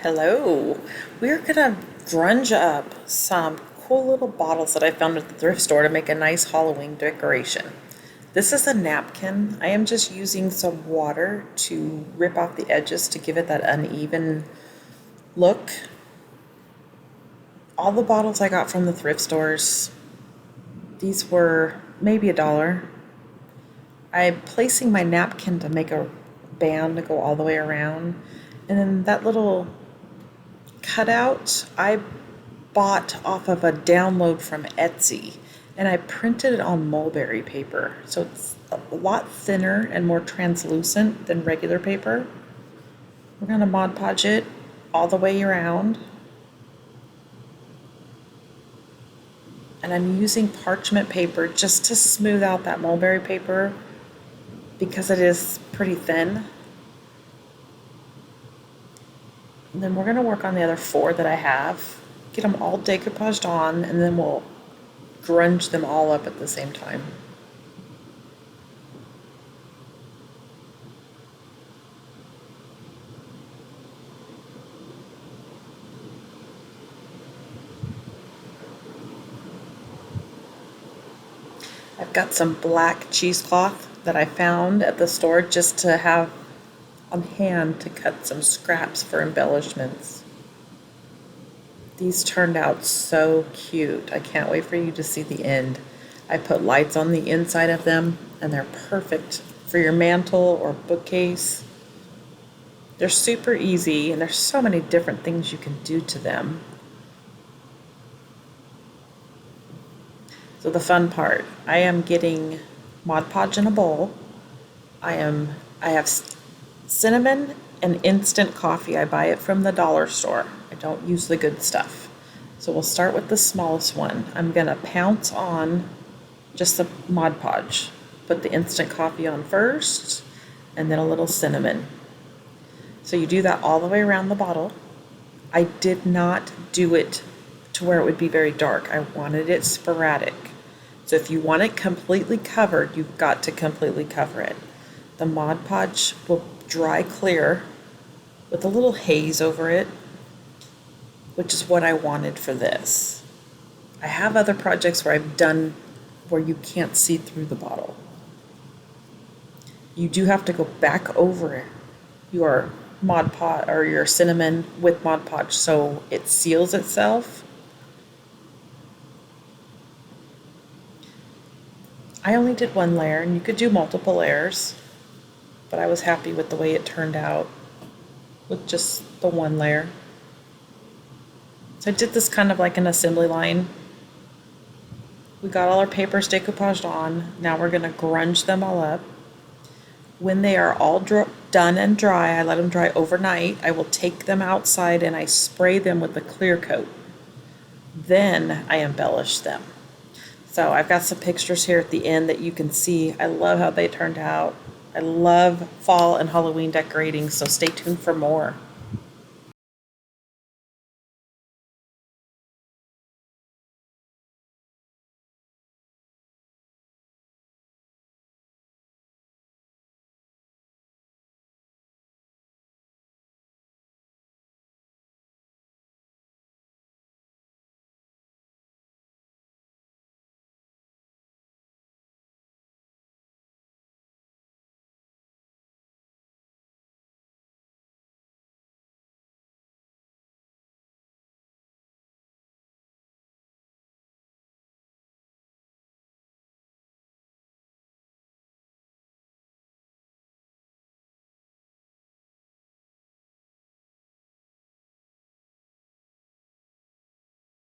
Hello. We're gonna grunge up some cool little bottles that I found at the thrift store to make a nice Halloween decoration. This is a napkin. I am just using some water to rip off the edges to give it that uneven look. All the bottles I got from the thrift stores, these were maybe $1. I'm placing my napkin to make a band to go all the way around. And then that little cutout I bought off of a download from Etsy, and I printed it on mulberry paper, so it's a lot thinner and more translucent than regular paper. We're going to Mod Podge it all the way around, and I'm using parchment paper just to smooth out that mulberry paper because it is pretty thin. And then we're going to work on the other 4 that I have, get them all decoupaged on, and then we'll grunge them all up at the same time. I've got some black cheesecloth that I found at the store just to have on hand to cut some scraps for embellishments. These turned out so cute. I can't wait for you to see the end. I put lights on the inside of them, and they're perfect for your mantle or bookcase. They're super easy, and there's so many different things you can do to them. So the fun part, I am getting Mod Podge in a bowl. I have cinnamon and instant coffee. I buy it from the dollar store. I don't use the good stuff. So we'll start with the smallest one. I'm gonna pounce on just the Mod Podge. Put the instant coffee on first, and then a little cinnamon. So you do that all the way around the bottle. I did not do it to where it would be very dark. I wanted it sporadic. So if you want it completely covered, you've got to completely cover it. The Mod Podge will dry clear with a little haze over it, which is what I wanted for this. I have other projects where I've done where you can't see through the bottle. You do have to go back over your Mod Podge or your cinnamon with Mod Podge so it seals itself. I only did 1 layer, and you could do multiple layers, but I was happy with the way it turned out with just the 1 layer. So I did this kind of like an assembly line. We got all our papers decoupaged on. Now we're going to grunge them all up. When they are all done and dry, I let them dry overnight. I will take them outside and I spray them with a clear coat. Then I embellish them. So I've got some pictures here at the end that you can see. I love how they turned out. I love fall and Halloween decorating, so stay tuned for more.